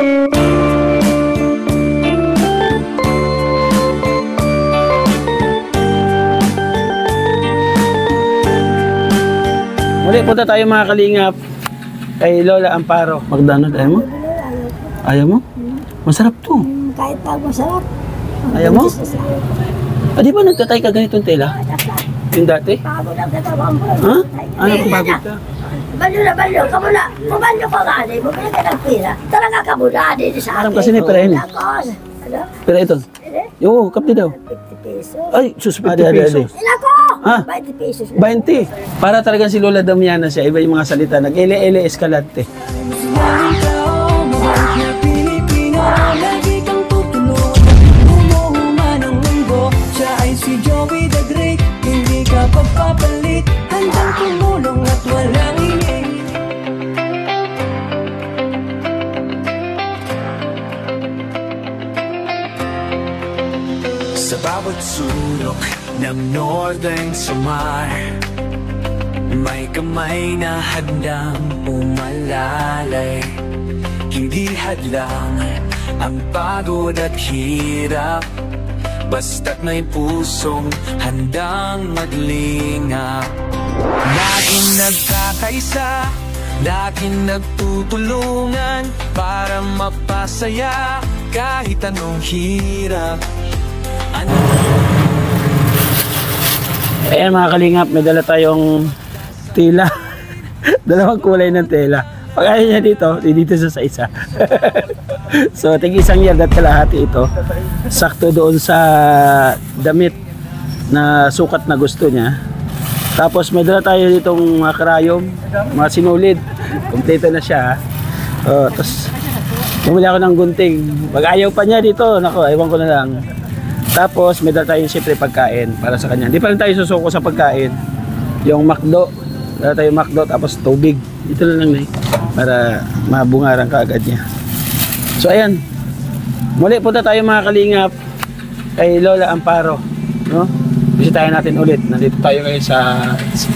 Muli punta tayo mga kalingap kay Lola Amparo. McDonald's, ayaw mo? Ayaw mo? Masarap to. Kahit pag masarap. Ayaw mo? Ah, di ba nagtatay ka ganitong tela? Yung dati? Pagod ang katawan ko. Ha? Ano kung pagod ka? Balyo na balyo. Kamula. Kubalyo ko nga. Bumili ka ng pira. Talaga kamula. Dito sa akin. Alam kasi ni perahin. Ano? Pero ito. Yung kapti daw. 50 pesos. Ay, sus, 50 pesos. Ilako! Ha? 20 pesos. 20. Para talagang si Lola Damiana siya. Iba yung mga salita. Nag-ele-ele Escalante. Si Joey the Great, hindi ka pagpapalit, handang tumulong at walang ingay. Sa bawat sulok ng Northern Samar, may kamay na handang umalalay. Hindi hadlang ang pagod at hirap, basta't may pusong handang maglingap. Laging nagkakaisa, laging nagtutulungan para mapasaya kahit anong hirap. Ayan mga kalingap, may dala tayong tela. Dalawang kulay ng tela. Pag ayaw niya dito sa isa. So, tig-isang yard at kalahati ito. Sakto doon sa damit na sukat na gusto niya. Tapos may dala tayo ditong mga karayom, mga sinulid. Kompleto na siya. Tapos, bumili ako ng gunting. Pag ayaw pa niya dito, nako, ewan ko na lang. Tapos, may dala tayo siyempre pagkain para sa kanya. Hindi pa rin tayo susuko sa pagkain. Yung McDo. Dala tayo McDo, tapos tubig. Ito na lang na para mabungaran ka agad niya. So ayan, muli punta tayo mga kalingap kay Lola Amparo, no? Bisitahin natin ulit. Nandito tayo ngayon sa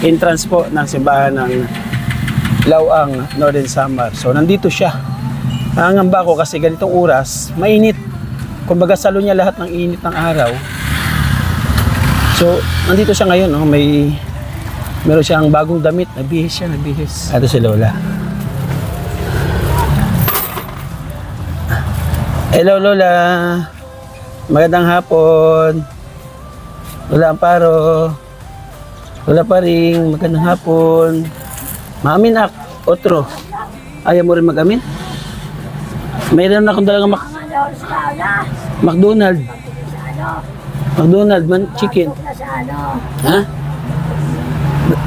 entrance po ng simbahan ng Lawang, Northern Samar. So nandito siya. Nangangamba ko kasi ganitong oras, mainit. Kumbaga salo niya lahat ng init ng araw. So nandito siya ngayon, no? Meron siyang bagong damit, nabihis siya, nabihis. Ito si Lola. Hello Lola, magandang hapon. Lola Amparo, Lola Paring, magandang hapon. Maamin ak, otro. Ayaw mo rin mag-amin? Mayroon akong dalang McDonald's. McDonald's, chicken. Ha?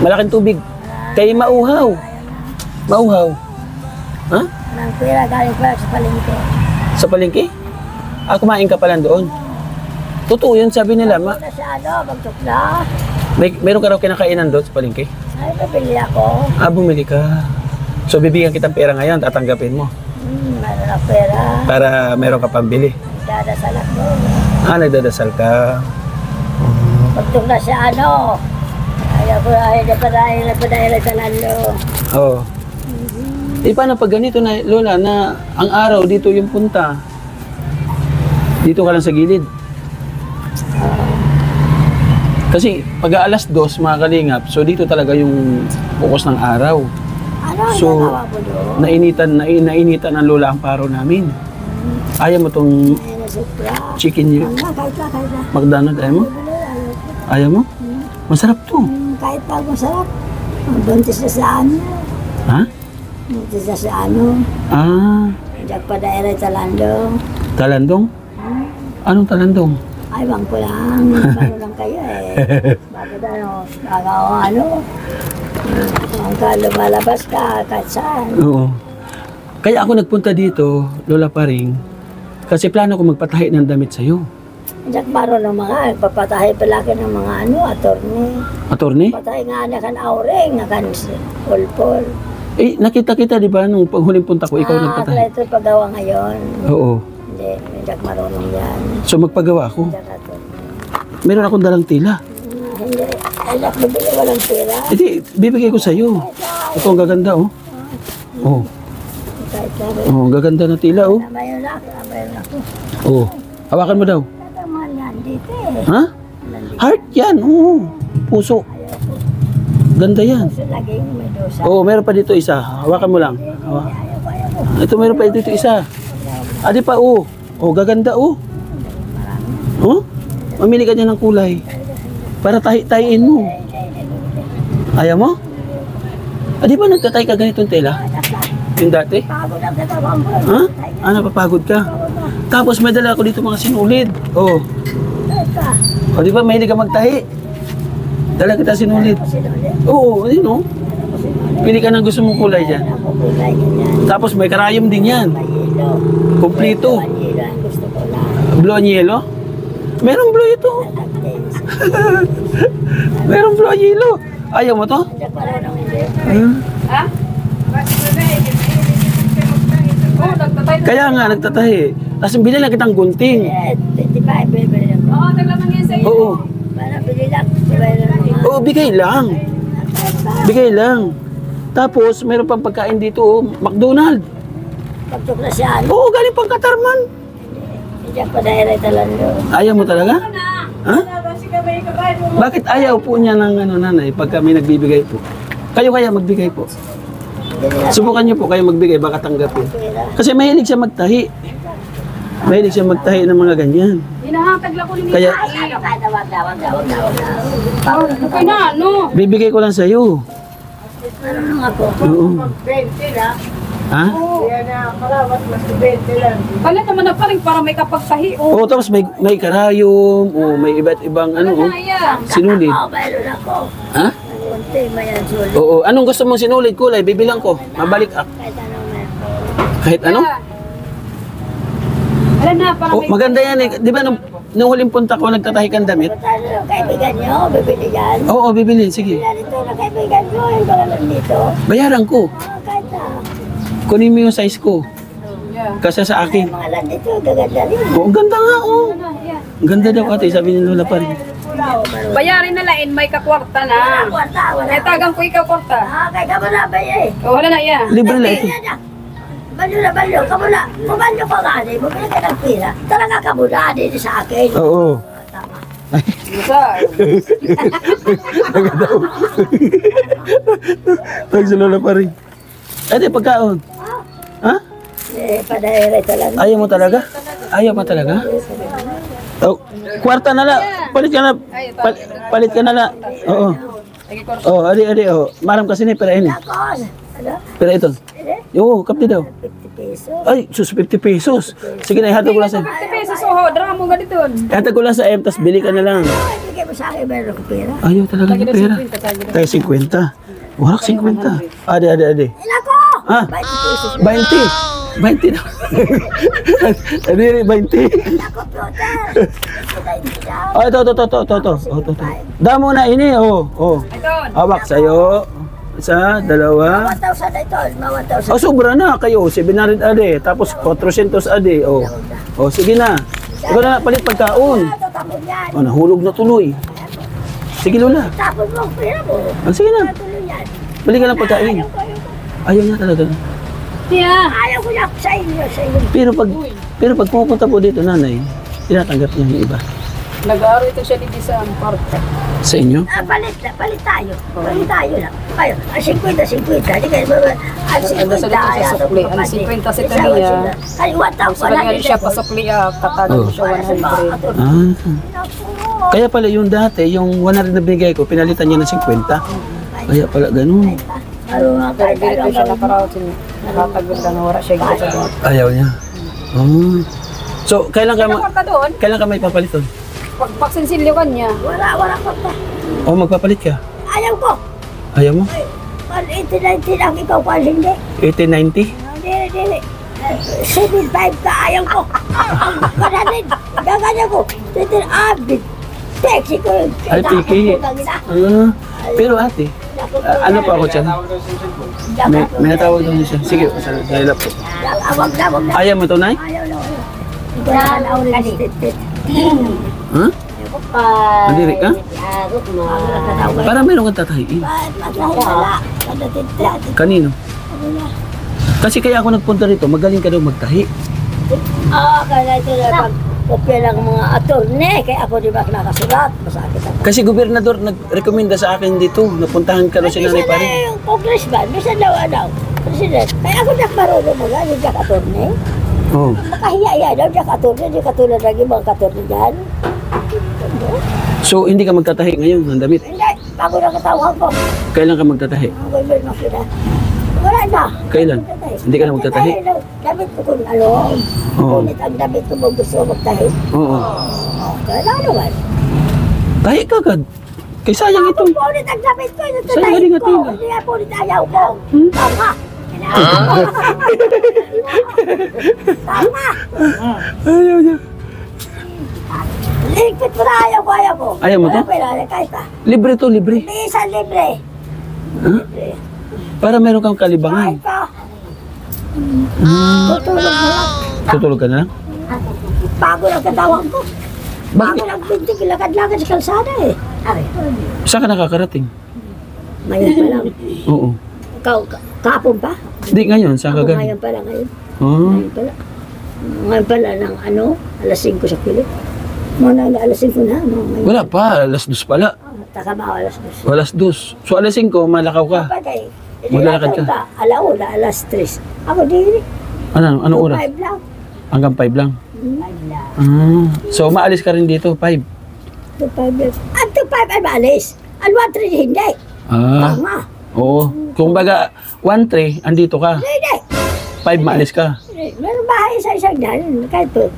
Malaking tubig. Kaya mauhaw. Mauhaw. Ha? Nang pera galing pa sa palengke. Sa palengke? Ah, kumain ka pala doon. Totoo yun, sabi nila. Magtukla. Meron ka raw kinakainan doon sa palengke? Ay, bibili ako. Ah, bumili ka. So, bibigyan kitang pera ngayon, tatanggapin mo. Meron ako pera. Para meron ka pambili. Dadasal ako. Ah, nagdadasal ka. Magtukla sa ano. Ayaw ko, ayaw pa dahil sa lalo. Oo. Eh, paano pag ganito na, Lola, na ang araw dito yung punta? Dito ka lang sa gilid. Kasi pag alas 2, mga kalingap, so dito talaga yung focus ng araw. Ano So, nagawa ko doon? nainitan ang Lola Amparo namin. Ayaw mo tong Ay, nasupra. chicken niyo? Kahit na. McDonald's, ayaw mo? Ayaw mo? Masarap to. Kahit pag masarap. Buntis na sa ano. Ha? Buntis na sa ano. Ah, Diyak pa dahil sa landong. talandong? Anong talandong? Ay, bang ko lang. Bang lang kayo eh. Bakit ano? Ang lumalabas ka, kahit saan. Oo. Kaya ako nagpunta dito, Lola Paring, kasi plano ko magpatahi ng damit sa'yo. Diyak paro ng mga, papatahay palaki ng mga ano, attorney. Attorney? Patay nga na kan auring, na kan pulpul. Eh, nakita kita, di ba, nung paghuling punta ko, ikaw nagpatahi. Ito paggawa ngayon. Oo. Hindi, diyak marunong yan. So, magpagawa ako. Diyak attorney. Meron akong dalang tila. Hindi, ay diyak bibili walang pera. Hindi, bibigay ko sa'yo. Ito ang gaganda, oh. Oh. kahit sabi. Oh, gaganda na tila, oh. Mayon ako. Oh, hawakan mo daw. Tatamaan yan dito eh. Ha? Heart yan, oo. Puso. Ganda yan. So, laging may dosa. Oo, meron pa dito isa. Hawakan mo lang. Ito, meron pa dito isa. Adi pa, oh. Oh, gaganda, oh. Oh? Mamili ka dyan ng kulay. Para tahiin mo. Ayaw mo? Adi ba nagtatay ka ganitong tela? Yung dati? Pagod ang katawan ko. Ha? Ah, napapagod ka? Tapos may dala ako dito mga sinulid. Oh. O, di ba mahilig ka magtahi? Dala kita sinulid. Oo, yun o. Pili ka ng gusto mong kulay dyan. Tapos may karayom din yan. Kompleto. Blue and yellow? Merong blue ito. Merong blue and yellow. Ayaw mo to? Ha? Kaya nga, nagtatahi. Tapos binili lang kitang gunting. 25, bibili lang. Oo, taglaman yan sa'yo. Oo. Para bili lang. Bibili lang. Oo, bigay lang. Bigay lang. Tapos, mayroon pang pagkain dito, oh, McDonald. Pagtuklasyan. Oo, galing pang Katarman. Hindi ako dahil talando. Ayaw mo talaga? Ha? Bakit ayaw po niya ng ano, nanay pag kami nagbibigay po? Kayo kaya magbigay po? Subukan niyo po kayo magbigay, baka tanggapin. Kasi mahilig siya magtahi. Mahilig siya magtahi ng mga ganyan. Hinahatag lang ko ni Kaya, Okay na, ano? bibigay ko lang sa iyo. Ano nung ako? Oo. Ha? Pala naman na pa rin para may kapagtahi. Oo, tapos may karayom, o may iba't ibang ano, oh, Kaya. sinulid. Oo, mayroon ako. Ha? Kunti, mayan sulit. Oo, anong gusto mong sinulid, kulay? Bibilang ko. Mabalik ah. Kahit anong meron. Kahit ano? Wala na, para Oh, may... maganda yan eh. Di ba nung huling punta ko, nagtatahi kang damit? Tayo ng kaibigan nyo, bibili yan. Oo, bibili. Sige. Yan ito na kaibigan nyo, yung mga nandito. Bayaran ko. Kahit na. Kunin mo yung size ko. Yeah. Kasi sa akin. Mga nandito, gaganda rin. Oo, ang ganda nga, oh. Yeah. Ang ganda daw ate, sabi ni Lola pa rin. Bayarin na lain, may kakwarta na. Wala. Kaya tagang ko ikaw kwarta. Kaya ka mo na ba eh? Oh, wala na yan. Libre na ito. Balyo na balyo, kamo na. Bumalyo ko nga, bumili ka ng pira. Talaga kamo na, dito sa akin. Oo. Tama. Isa. Tawag si Lola pa rin. Ate, pagkaon. Ha? Padahira talaga. Ayaw mo talaga? Ayaw mo talaga? Oh, kwarta na lang. Palit ka na. Palit ka na lang. Oo. Oh, adi, oh. Maram kasi ni pera ini. Tapos, ano? Pera ito. Oo, kapti daw. 50 pesos. Ay, sus, 50 pesos. Sige na, ihatag ko lang sa... 50 pesos, oh, drama mo ganito. Ihatag ko lang sa M, tas bili ka na lang. Ay, bigay mo sa akin, meron ko pera. Ayaw talaga ng pera. Tayo 50. Warak 50. Ade. Ilan ko? Ah, 20 pesos. 20. 20 na. Ade, 20. Na computer. Oh, ito. Oh, ito. Damo na ini, oh. Ito. Hawak sa'yo. Isa, dalawa. 1,000 na ito. 1,000. Oh, sobra na kayo. 700 ade. Tapos 400 ade. Oh. Oh, sige na. Ikaw na palit pagkaon. Ito, tapos yan. Oh, nahulog na tuloy. Sige, Lola. Tapos mo, pera mo. Ah, sige na. Tuloy yan. Balik ka ng pagkain. Ayaw niya talaga. Yeah. Ayaw ko na sa inyo. Pero pag pupunta po dito, nanay, tinatanggap niya yung iba. Nag-aaral ito siya dito sa park. Sa inyo? Palit tayo. Palit tayo lang. Kayo, ang 50. Di kayo ba? Ang 50. Nasa dito siya sa play. Ang 50 sa Tania. Ay, 1,000 Sa kanya siya pa sa play, katago ko siya 100. Ah. Kaya pala yung dati, yung 100 na binigay ko, pinalitan niya ng 50. Kaya pala ganun. Pero dito siya nakaraot. Nakatagod ka na wala siya dito sa doon. Ayaw niya. Oh. So, kailan ka, Kwarta doon, kailan ka may papalit doon? pag sinsilyo ka niya. Wala ko pa. O, magpapalit ka? Ayaw ko. Ayaw mo? 18-19 ang ikaw pa, hindi. 1890? Dili. 75 ka, ayaw ko. Pananin, gaganyan ko. Abit. Taxi ko. Ay, piki. Pero ate, ano pa ako dyan? May natawag doon siya. Sige, sa hilap po. Wag na. Ayaw mo ito, Nay? Ayaw na. Ito na ang ulit. Ha? Nadiri ka? Para meron kang tatahiin. Kanino? Kasi kaya ako nagpunta rito, magaling ka daw magtahi. Kaya ito na pag-kopya ng mga attorney, kaya ako di ba nakasulat, masakit ako. Kasi gobernador nag-rekomenda sa akin dito, napuntahan ka daw si Nanay Paring. Yung congressman, minsan daw president. Kaya ako marunong mga, yung jack attorney. Oo. Makahiya-hiya daw, jack attorney, di katulad ng ibang attorney dyan. So, hindi ka magtatahi ngayon ng damit? Hindi, bago na katawag ko. Kailan ka magtatahi? Ako yung meron sila. Wala na. Kailan? Hindi ka na magtatahi? Damit ko kung ano, ngunit ang damit ko kung gusto ko magtahi. Oo. Kaya naman. Tahi ka agad. Kay sayang ito. Ako punit ang damit ko, yung Saan tatahin galing ko. natin? Hindi nga punit ayaw ko. Tama. Tama. Ayaw niya. Ligpit mo na ayaw ko. Ayaw mo to? Wala pala, kahit pa. Libre to, libre. May isang libre. Huh? Libre. Para meron kang kalibangan. Kahit pa. Tutulog mo lang. Tutulog ka na lang? Bago lang katawang ko. Bago Bakit? lang bintig, lakad-lakad sa kalsada eh. Saan ka nakakarating? Ngayon pa lang. Oo. Kapon pa? Hindi ngayon, saan ka Ako galing? ngayon pala ngayon. Oh. Ngayon pala. Ngayon pala ng ano, alas 5 sa pilit. Muna na alas 5 na. No? Ngayon. Wala pa, alas 2 pala. Takama alas 2. Alas 2. So alas 5, malakaw ka. Patay. Maglalakad ka? Alauna, alas 3. Ako din. Anong oras? 5 lang. Hanggang 5 lang. 5 lang. So maalis ka rin dito, 5. 5 lang. At 5 ay maalis. Ang 1-3 hindi. Tama. Oo. Kung baga, 1-3, andito ka. Hindi. 5, maalis ka. Meron bahay sa isang daan. Kahit po,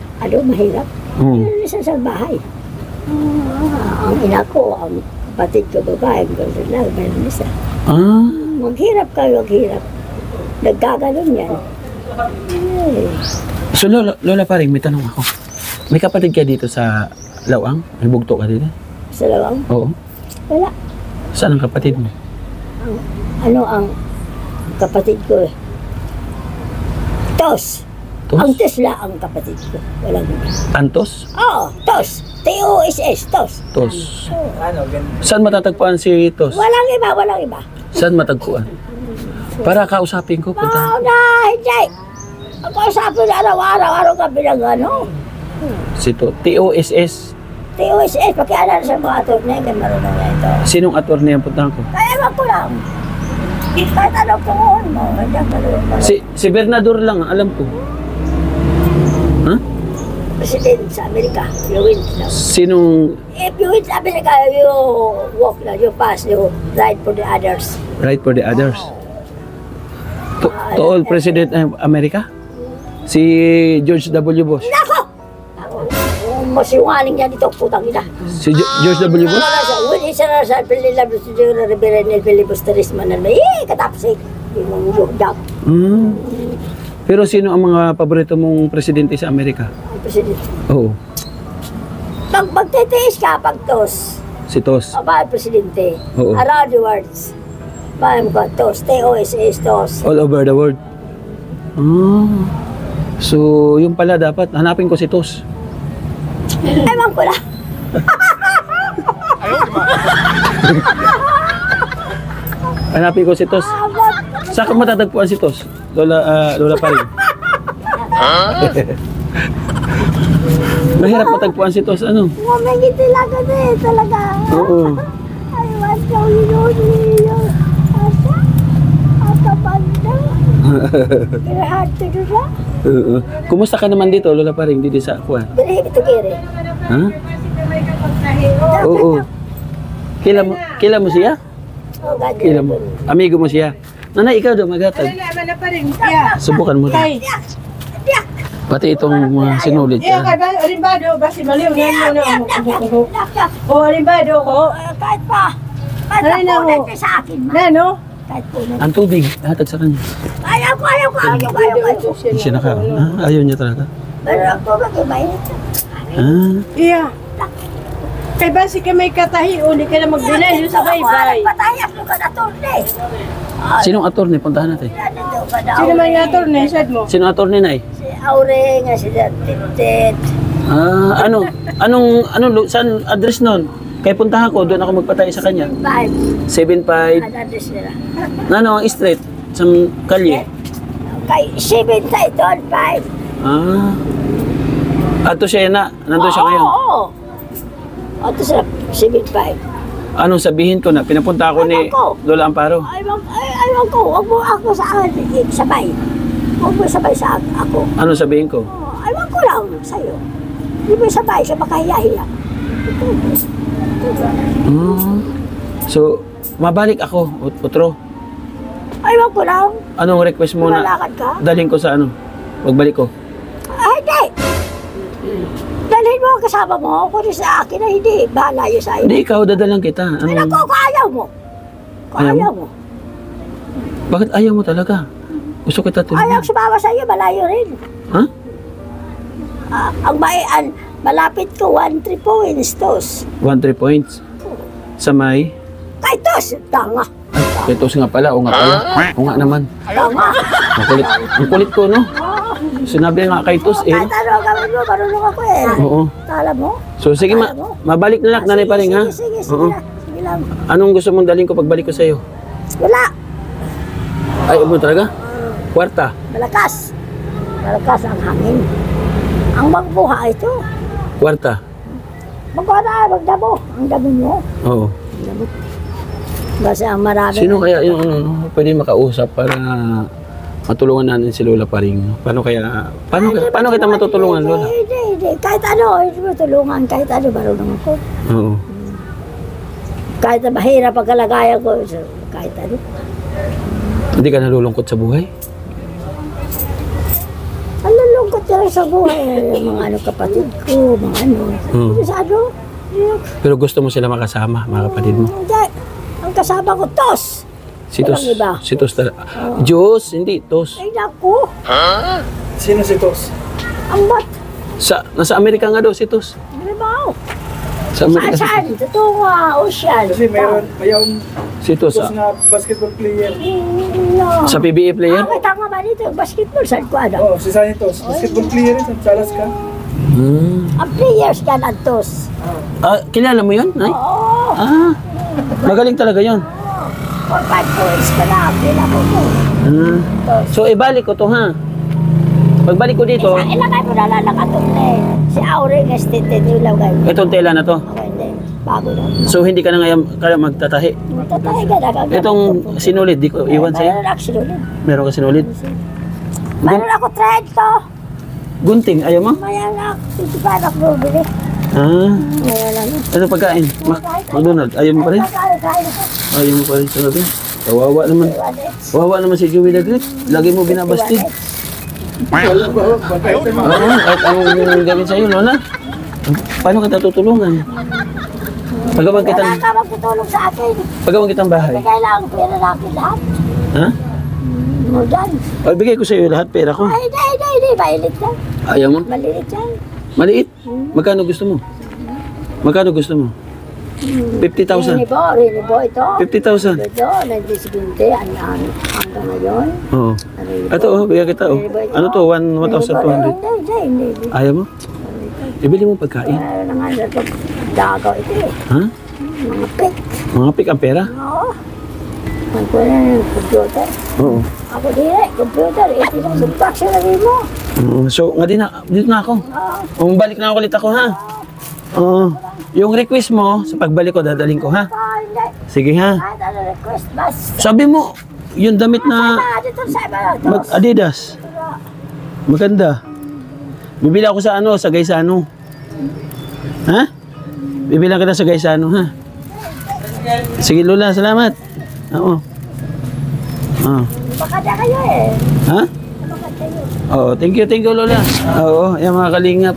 mahirap. Meron isang bahay. Ang ina ko, ang kapatid ko babae, gano'n lang, meron isa. Maghirap kayo, maghirap. Nagkaganon yan. So Lola Paring, may tanong ako. May kapatid ka dito sa Lawang? May bugto ka dito? Sa lawang? Oo. Wala. Saan ang kapatid mo? Ang kapatid ko eh. Tos. Tos? Ang Tesla ang kapatid ko. Walang iba. Antos? Oo, Tos. T-O-S-S, Tos. Tos. Saan matatagpuan si Tos? Walang iba, walang iba. Saan matagpuan? Para kausapin ko, punta. Na, hindi. Ako sa akin araw-araw ka bilang ano. Si T-O-S-S. T-O-S-S, pakialam sa mga attorney, kaya marunong na ito. Sinong attorney ang puntahan ko? Kaya ewan ko lang. Kahit anong tungon mo, hindi ako marunong. Si Bernador lang, alam ko. Ha? President sa Amerika, you win lang. Sinong If you win sa Amerika, you walk na, you pass, you ride for the others. right for the others? To all President of America? Si George W. Bush. Nako! Masiwaling yan ito, putang ina. Si George W. Bush? Wala siya sa Pililabos, si Jura Rivera, Nel Filibusteris, manan, katapos eh. Yung yugdak, Pero sino ang mga paborito mong presidente sa Amerika? ang president. Oo, Pag magtitiis ka, pag tos, si Tos. aba ang presidente, Oo. around the world, paano ko, tos, T-O-S-S, tos. All over the world. So, yung pala dapat, hanapin ko si Tos. Ewan ko lang. Hanapin ko si Tos. Saan ka matatagpuan si Tos? Lola Paring. Mahirap matagpuan si Tos, ano? Ngumingiti lang kasi talaga. Oo. I want to you. Asa? Asa banda? Kaya to do na? Oo. Kumusta ka naman dito, Lola Paring, dito sa Kuan? Bilhin ito kere. Ha? Oo. Kila mo siya? Oh, God. Kila mo. Amigo mo siya. Nanay, ikaw daw magatag. Subukan mo daw. Pati itong mga sinulid Iya, ka. kay Olimbado, basi baliw na mo na. Nak. O, Olimbado ko. Kahit pa. Kahit Ay, pa naku. punit sa akin. Ma. Na, no? Kahit punit. Ang tubig, hatag sa kanya. Ayaw ko. Hindi siya naka. Ayaw niya talaga. Pero ang tubig ay mainit. Iya. Kay basi kay may katahi, uli ka na magbilay yung sa baybay. Patayas mo ka na turne. Sinong attorney? Puntahan natin. Sino man yung attorney, sad mo? Sinong attorney na Si Aure nga si Tintet. Saan address nun? Kaya puntahan ko, doon ako magpatay sa kanya. 5. 7-5. Ang address nila. Ano ang street? Sa kalye? Kay 7.5. Ah. Ato siya na, nandun siya ngayon. Oo. Ato sa 7.5. Anong sabihin ko na, pinapunta ako ni Ano ko? Lola Amparo. Ayaw ko, huwag mo ako sa akin sabay. Huwag mo sabay sa ako. Anong sabihin ko? Ayaw ko lang sa'yo. Hindi mo sabay sa makahiya-hiya. So, mabalik ako, Utro. Ayaw ko lang. Anong request mo na Lalakad ka? dalhin ko sa ano? Pagbalik ko. Ay, hindi. Dalhin mo ang kasama mo. Kung sa akin na hindi, bahala yun sa'yo. Hindi, ikaw dadalang kita. Ay, Ano? naku, kung ayaw mo. Kung Ayaw mo? ayaw mo. Bakit ayaw mo talaga? Gusto kita Ayaw tulungan. sumama sa'yo, malayo rin. Ha? Ang bayan, malapit ko, 1-3 points, tos. 1-3 points. Sa may... Kahit tos, tanga. Ito nga pala, o nga pala. O nga naman. Tanga. Ang kulit ko, no? Sinabi nga kay Tos, eh. Kahit ano ang gawin mo, marunong ako eh. Oo. Tala mo? So, sige, mabalik na lang, nanay pa rin, ha? Sige, Oo. lang. Sige lang. Anong gusto mong dalhin ko pagbalik ko sa'yo? Wala. Ay, mo talaga? Kwarta. Malakas. Malakas ang hangin. Ang magbuha ito. Kwarta. Magdamo. Ang damo mo. Oo. Kasi ang marami. Sino kaya yung pwede makausap para matulungan natin si Lola Paring? Paano kita matutulungan, Lola? Hindi. Kahit ano, hindi mo tulungan. Kahit ano, marunong ako. Oo. Kahit na mahirap ang kalagayan ko. So, kahit ano. Hindi ka nalulungkot sa buhay? Ang lulungkot na rin sa buhay. Mga ano kapatid ko, mga ano. Ano? Pero gusto mo sila makasama, mga kapatid mo? Hindi. Ang kasama ko, Tos. Si Tos. Walang iba. Si Tos talaga. Diyos, hindi Tos. Ay, naku. Sino si Tos? Ang bat. Nasa Amerika nga daw si Tos. Ano ba? Sa Amerika si Saan? Totoo nga, ocean. Kasi mayroon Si Tos. Tos na basketball player. No. Sa PBA player? Ah, kita nga ba dito? Basketball, saan ko ano? Oh, si Sunny Tos. Basketball player rin sa Alaska. Ang players yan, ang Tos. Kilala mo yun, Nay? Oo. Magaling talaga yun. 4-5 points ka na. Kailangan ko. So, ibalik ko to, ha? Pagbalik ko dito, Ilagay mo na lang nakatulay. Si Auring Estete, ilagay mo. itong tela na to. Okay, hindi. Bago na. So, hindi ka na ngayon kaya magtatahi. Tatay ka na. Itong sinulid, di ko iwan sa'yo. Meron ako sinulid. Meron ka sinulid? Meron ako thread to. Gunting, ayaw mo? Mayan ako. Hindi pa ako bumili. Mayan lang. Ano pagkain? McDonald, ayaw mo pa rin? Kain ako. Ayaw mo pa rin sa gabi? Kawawa naman. Kawawa naman si Joey Lagrit. Lagi mo binabastid. Oo, kahit anong gawin sa'yo, Lola. Paano kita tutulungan? Pagawag Wala kitang, ka magtutulong sa akin. pagawag kitang bahay. Kailangan ko pera natin lahat. Ha? Mo dyan. O, bigay ko sa'yo lahat pera ko. Ay, hindi. Malilit yan. Ayaw mo? Malilit yan. Maliit? Magkano gusto mo? Magkano gusto mo? 50,000. Rinibo ito. 50,000. Ito, 1970, hanggang ngayon. Oo. Rinibo. Ito, bigyan kita. Oh. Ano to? 1,200. Hindi. Ayaw mo? Ibili mo pagkain. Meron na nga ito. Dagaw ito eh. Ha? Mga pik. Mga pick ang pera? Oo. Ang kuha na ng computer. Oo. Ako computer. Ito yung subtraction na rin mo. So, nga din na, dito na ako. Balik na ulit ako, ha? Oo. Yung request mo, sa pagbalik ko, dadaling ko, ha? Hindi. Sige, ha? Kahit ano request, bas. Sabi mo, yung damit na Dito sa iba. Adidas. Maganda. Bibili ako sa ano, sa Gaisano. Ha? Bibilang kita sa Gaisano, ha? Sige, Lola, salamat. Oo. Baka na kayo eh. Ha? Oo, thank you, Lola. Oo, yung mga kalingap.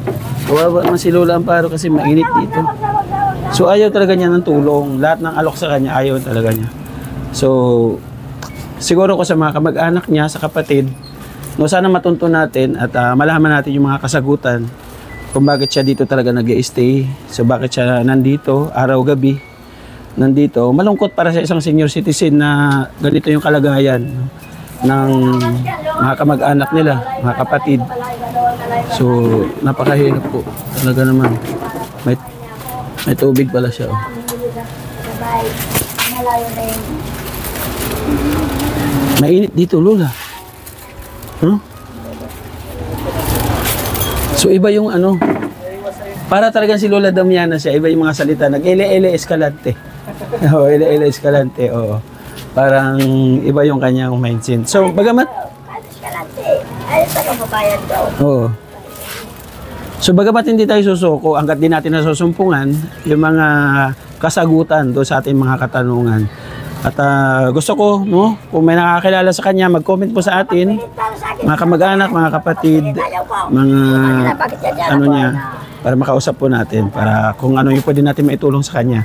Kawawa naman si Lola Amparo kasi mainit dito. So, ayaw talaga niya ng tulong. Lahat ng alok sa kanya, ayaw talaga niya. So, siguro ko sa mga kamag-anak niya, sa kapatid, no, sana matunto natin at malaman natin yung mga kasagutan kung bakit siya dito talaga nag-i-stay. So, bakit siya nandito, araw-gabi, nandito. Malungkot para sa isang senior citizen na ganito yung kalagayan ng mga kamag-anak nila, mga kapatid. So, napakahirap po. Talaga naman. May tubig pala siya. Oh. Mainit dito, Lola. Huh? So iba yung ano, para talagang si Lola Damiana siya, iba yung mga salita, nag-ele-ele escalante. Oo, ele-ele escalante, oo. Parang iba yung kanyang mindset. So, bagamat... Alis ka lang, ay, sa kababayan daw. Oo. So, bagamat hindi tayo susuko, hanggat di natin nasusumpungan, yung mga kasagutan do sa ating mga katanungan. At gusto ko, no, kung may nakakilala sa kanya, mag-comment po sa atin, mga kamag-anak, mga kapatid, mga ano niya, para makausap po natin, para kung ano yung pwede natin maitulong sa kanya,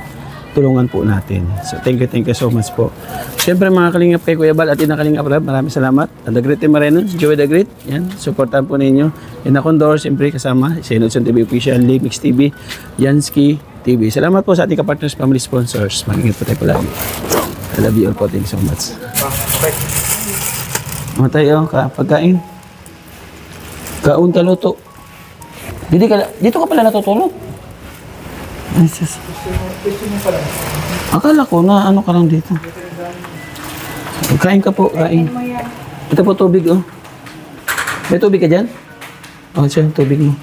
tulungan po natin. So, thank you so much po. Siyempre, mga kalingap kay Kuya Bal at Ina Kalingap Rab, maraming salamat. The Great Team Moreno, Joey The Great, yan, supportan po ninyo. Ina Condor, siyempre kasama, si Inodson TV Official, Mix TV, Yansky TV. Salamat po sa ating kapartners, family sponsors. Mag-ingat po tayo palagi. I love you all po. Thank you so much. Okay. Matay pagkain. Kaun ka luto. Dito ka pala natutulog? Ay, sus. Akala ko na ano ka lang dito. Kain ka po, kain. Ito po tubig, oh. May tubig ka dyan? Oh, siya, tubig mo.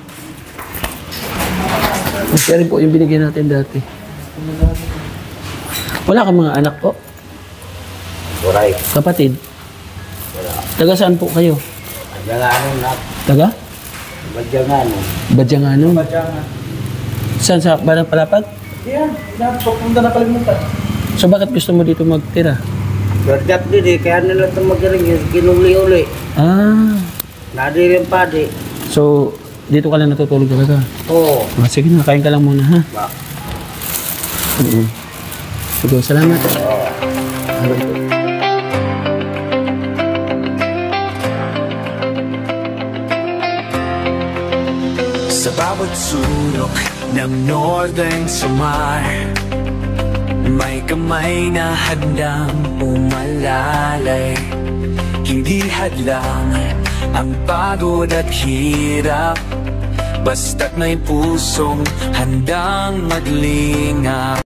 Siya rin po yung binigyan natin dati. Wala ka mga anak po? Alright. Kapatid? Taga saan po kayo? Badyanganon na. Taga? Badyanganon. Badyangano? Badyangan. Saan sa Barang Palapag? Yan, papunta na kalimutan. So bakit gusto mo dito magtira? Berjap din eh, kaya nila ito magaling yung kinuli-uli. Ah, Nadi rin pa di. so dito ka lang natutulog talaga? Oo. Sige na, kain ka lang muna ha. Ba? Sige, salamat. Sa bawat sulok ng Northern Samar, may kamay na handang umalalay. Hindi hadlang ang pagod at hirap, basta't may pusong handang maglingap.